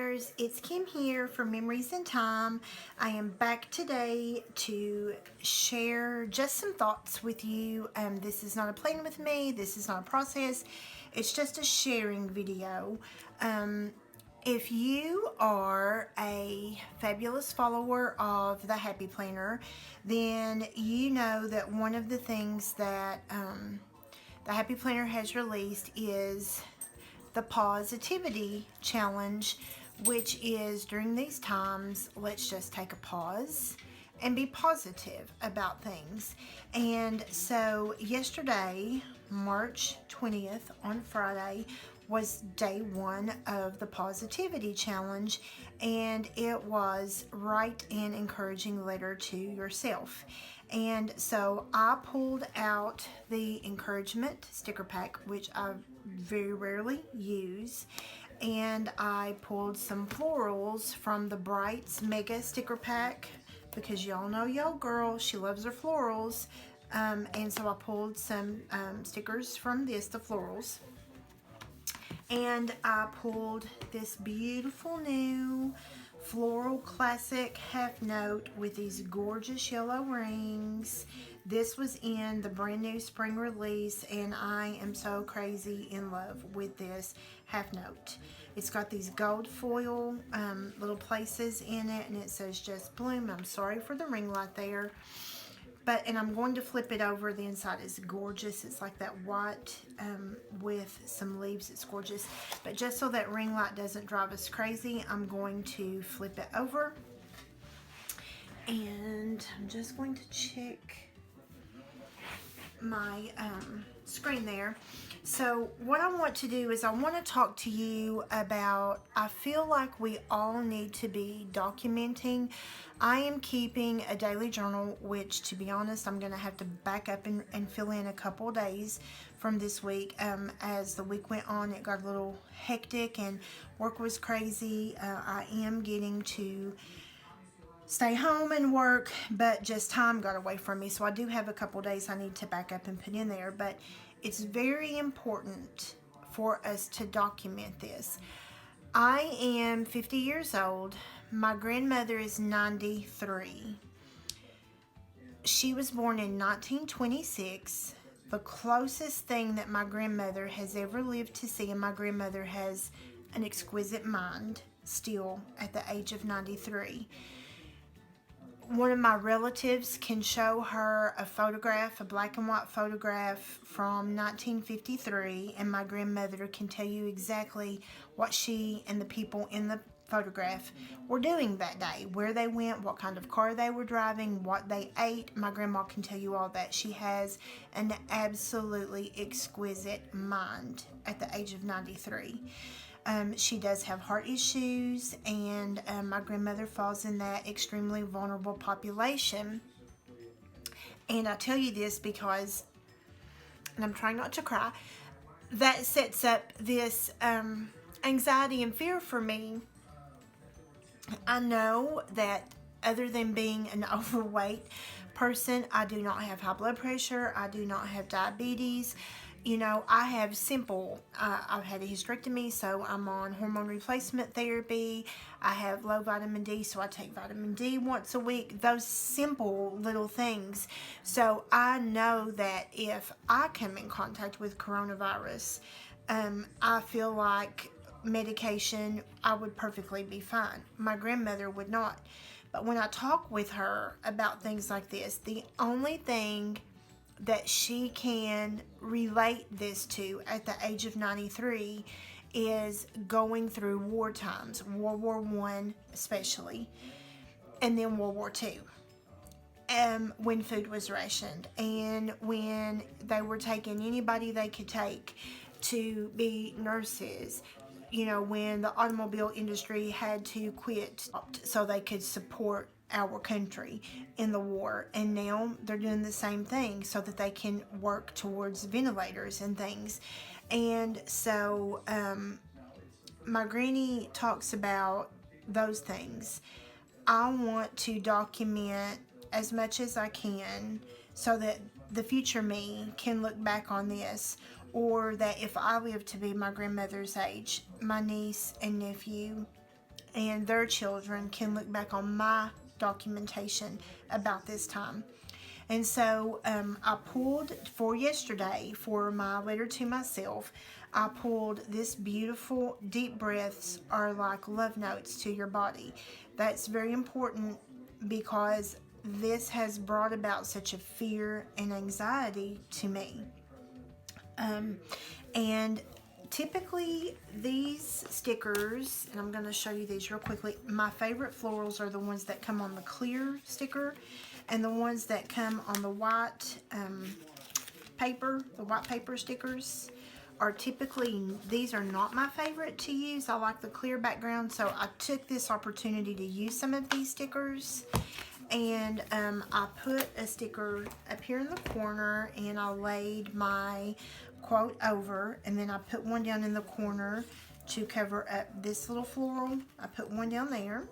Stars, it's Kim here for Memories in Time. I am back today to share just some thoughts with you. This is not a plan with me, this is not a process, it's just a sharing video. If you are a fabulous follower of the Happy Planner, then you know that one of the things that the Happy Planner has released is the Positivity Challenge, which is during these times, let's just take a pause and be positive about things. And so yesterday, March 20th, on Friday, was day one of the Positivity Challenge, and it was write an encouraging letter to yourself. And so I pulled out the encouragement sticker pack, which I very rarely use, and I pulled some florals from the Brights Mega sticker pack because y'all know yo girl, she loves her florals. And so I pulled some stickers from the florals, and I pulled this beautiful new floral classic half note with these gorgeous yellow rings. This was in the brand new spring release, and I am so crazy in love with this half note. It's got these gold foil little places in it, and it says just bloom. I'm sorry for the ring light there. And I'm going to flip it over. The inside is gorgeous. It's like that white with some leaves. It's gorgeous. But just so that ring light doesn't drive us crazy, I'm going to flip it over. And I'm just going to check my screen there. So what I want to do is I want to talk to you about, I feel like we all need to be documenting. I am keeping a daily journal, which, to be honest, I'm going to have to back up and fill in a couple days from this week. As the week went on, it got a little hectic and work was crazy. I am getting to stay home and work, but just time got away from me. So I do have a couple days I need to back up and put in there, but it's very important for us to document this. I am 50 years old. My grandmother is 93. She was born in 1926. The closest thing that my grandmother has ever lived to see, and my grandmother has an exquisite mind still at the age of 93. One of my relatives can show her a photograph, a black and white photograph from 1953, and my grandmother can tell you exactly what she and the people in the photograph were doing that day, where they went, what kind of car they were driving, what they ate. My grandma can tell you all that. She has an absolutely exquisite mind at the age of 93. She does have heart issues, and my grandmother falls in that extremely vulnerable population. And I tell you this because, and I'm trying not to cry, that sets up this anxiety and fear for me. I know that other than being an overweight person, I do not have high blood pressure, I do not have diabetes. You know, I have simple, I've had a hysterectomy, so I'm on hormone replacement therapy. I have low vitamin D, so I take vitamin D once a week. Those simple little things. So I know that if I come in contact with coronavirus, I feel like medication, I would perfectly be fine. My grandmother would not. But when I talk with her about things like this, the only thing that she can relate this to at the age of 93 is going through war times, World War I especially, and then World War II, when food was rationed, and when they were taking anybody they could take to be nurses. You know, when the automobile industry had to quit so they could support our country in the war, and now they're doing the same thing so that they can work towards ventilators and things. And so my granny talks about those things. I want to document as much as I can so that the future me can look back on this, or that if I live to be my grandmother's age, my niece and nephew and their children can look back on my documentation about this time. And so I pulled for yesterday, for my letter to myself, I pulled this beautiful deep breaths are like love notes to your body. That's very important because this has brought about such a fear and anxiety to me. And typically these stickers, and I'm going to show you these real quickly, my favorite florals are the ones that come on the clear sticker, and the ones that come on the white paper, the white paper stickers are typically, these are not my favorite to use. I like the clear background, so I took this opportunity to use some of these stickers. And I put a sticker up here in the corner, and I laid my quote over, and then I put one down in the corner to cover up this little floral. I put one down there.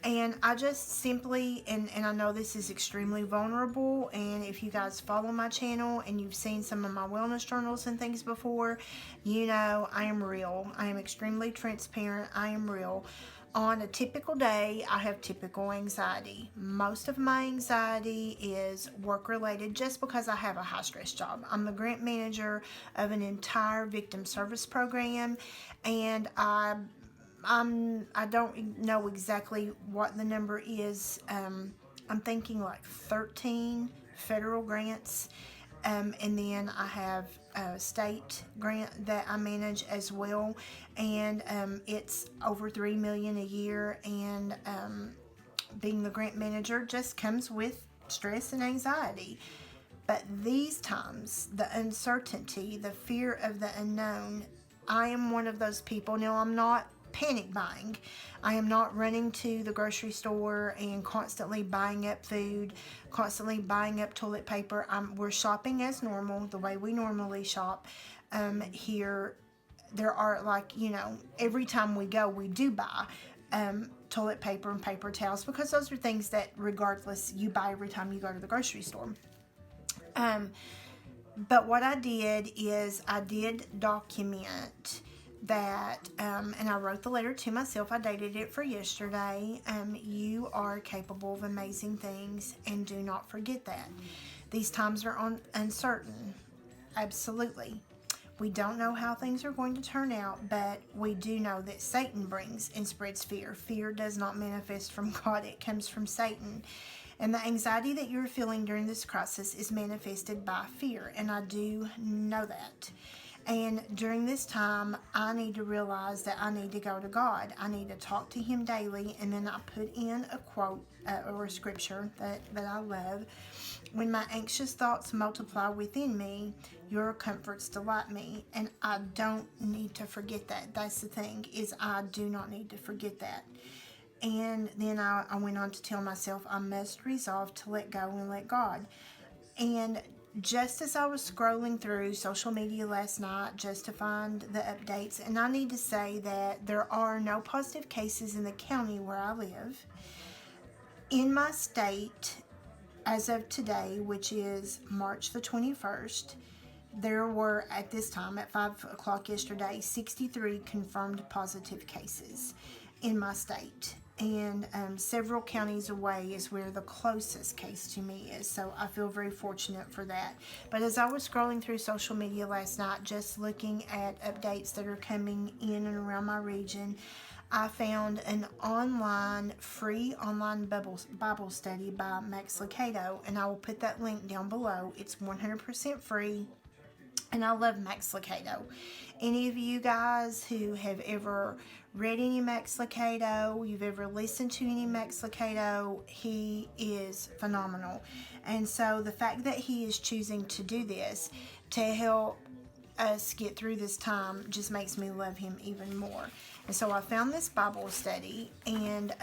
And I just simply, and I know this is extremely vulnerable, and if you guys follow my channel and you've seen some of my wellness journals and things before, you know I am real. I am extremely transparent. I am real. On a typical day, I have typical anxiety. Most of my anxiety is work-related just because I have a high-stress job. I'm the grant manager of an entire victim service program, and I don't know exactly what the number is. I'm thinking like 13 federal grants, and then I have a state grant that I manage as well, and it's over $3 million a year, and being the grant manager just comes with stress and anxiety. But these times, the uncertainty, the fear of the unknown, I am one of those people. Now, I'm not panic buying. I am not running to the grocery store and constantly buying up food, constantly buying up toilet paper. We're shopping as normal, the way we normally shop. Here, there are, like, you know, every time we go, we do buy toilet paper and paper towels, because those are things that regardless you buy every time you go to the grocery store. But what I did is I did document that, and I wrote the letter to myself. I dated it for yesterday. You are capable of amazing things, and do not forget that. These times are uncertain. Absolutely. We don't know how things are going to turn out, but we do know that Satan brings and spreads fear. Fear does not manifest from God. It comes from Satan. And the anxiety that you're feeling during this crisis is manifested by fear, and I do know that. And during this time, I need to realize that I need to go to God. I need to talk to Him daily, and then I put in a quote or a scripture that I love. When my anxious thoughts multiply within me, your comforts delight me. And I don't need to forget that. That's the thing, is I do not need to forget that. And then I went on to tell myself I must resolve to let go and let God. And just as I was scrolling through social media last night just to find the updates, and I need to say that there are no positive cases in the county where I live. In my state, as of today, which is March the 21st, there were, at this time, at 5 o'clock yesterday, 63 confirmed positive cases in my state. And several counties away is where the closest case to me is. So I feel very fortunate for that. But as I was scrolling through social media last night, just looking at updates that are coming in and around my region, I found an free online Bible study by Max Lucado, and I will put that link down below. It's 100% free. And I love Max Lucado. Any of you guys who have ever read any Max Lucado, you've ever listened to any Max Lucado, he is phenomenal. And so the fact that he is choosing to do this to help us get through this time just makes me love him even more. And so I found this Bible study, and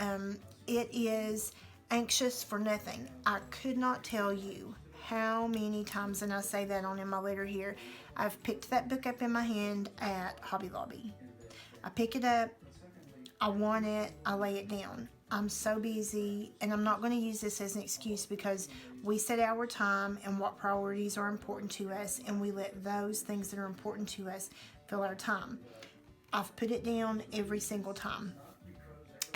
it is Anxious for Nothing. I could not tell you how many times, and I say that on in my letter here, I've picked that book up in my hand at Hobby Lobby. I pick it up, I want it, I lay it down. I'm so busy, and I'm not going to use this as an excuse, because we set our time and what priorities are important to us, and we let those things that are important to us fill our time. I've put it down every single time.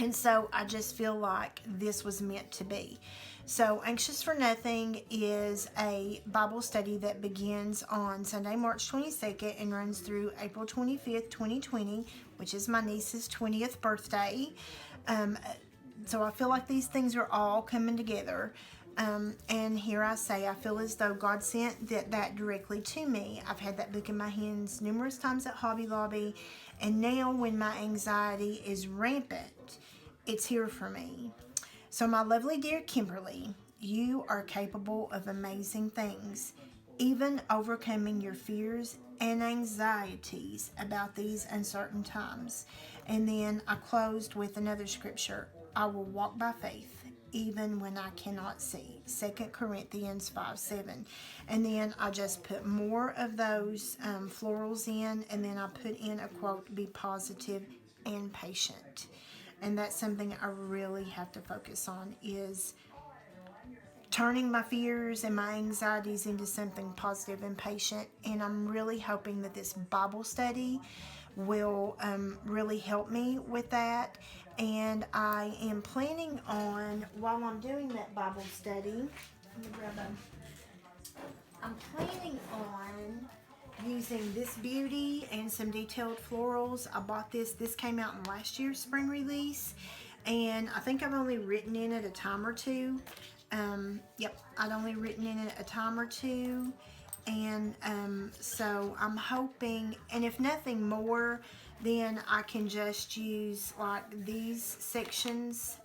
And so I just feel like this was meant to be. So, Anxious for Nothing is a Bible study that begins on Sunday, March 22nd and runs through April 25th, 2020, which is my niece's 20th birthday. So I feel like these things are all coming together. And here I say, I feel as though God sent that directly to me. I've had that book in my hands numerous times at Hobby Lobby, and now when my anxiety is rampant, it's here for me. So my lovely dear Kimberly, you are capable of amazing things, even overcoming your fears and anxieties about these uncertain times. And then I closed with another scripture. I will walk by faith even when I cannot see. 2 Corinthians 5:7. And then I just put more of those florals in, and then I put in a quote, be positive and patient. And that's something I really have to focus on, is turning my fears and my anxieties into something positive and patient. And I'm really hoping that this Bible study will really help me with that. And I am planning on, while I'm doing that Bible study, let me grab I'm planning on using this beauty and some detailed florals. I bought this came out in last year's spring release, and I think I've only written in it a time or two. Yep, I'd only written in it a time or two, and so I'm hoping, and if nothing more, then I can just use like these sections,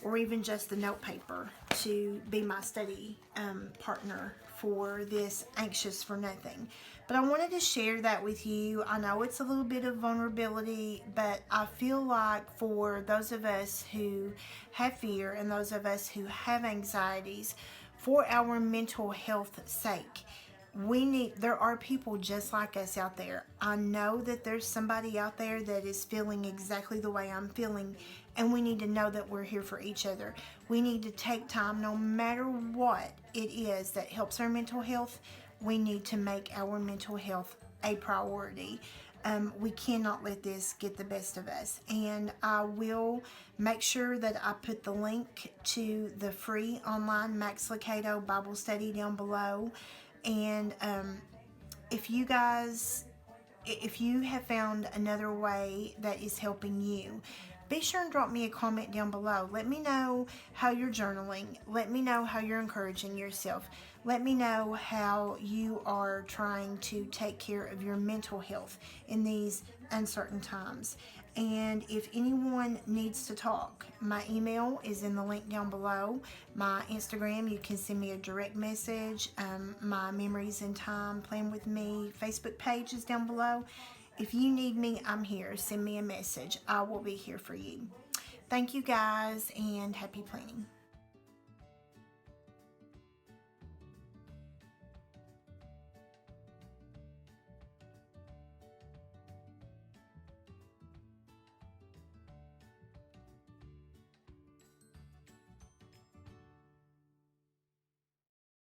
or even just the note paper to be my study partner for this Anxious for Nothing. But I wanted to share that with you. I know it's a little bit of vulnerability, but I feel like for those of us who have fear and those of us who have anxieties, for our mental health sake, there are people just like us out there. I know that there's somebody out there that is feeling exactly the way I'm feeling, and we need to know that we're here for each other. We need to take time, no matter what it is that helps our mental health. We need to make our mental health a priority. We cannot let this get the best of us. And I will make sure that I put the link to the free online Max Lucado Bible study down below. And if you have found another way that is helping you, be sure and drop me a comment down below. Let me know how you're journaling. Let me know how you're encouraging yourself. Let me know how you are trying to take care of your mental health in these uncertain times. And if anyone needs to talk, my email is in the link down below. My Instagram, you can send me a direct message. My Memories in Time Plan With Me Facebook page is down below. If you need me, I'm here. Send me a message. I will be here for you. Thank you guys, and happy planning.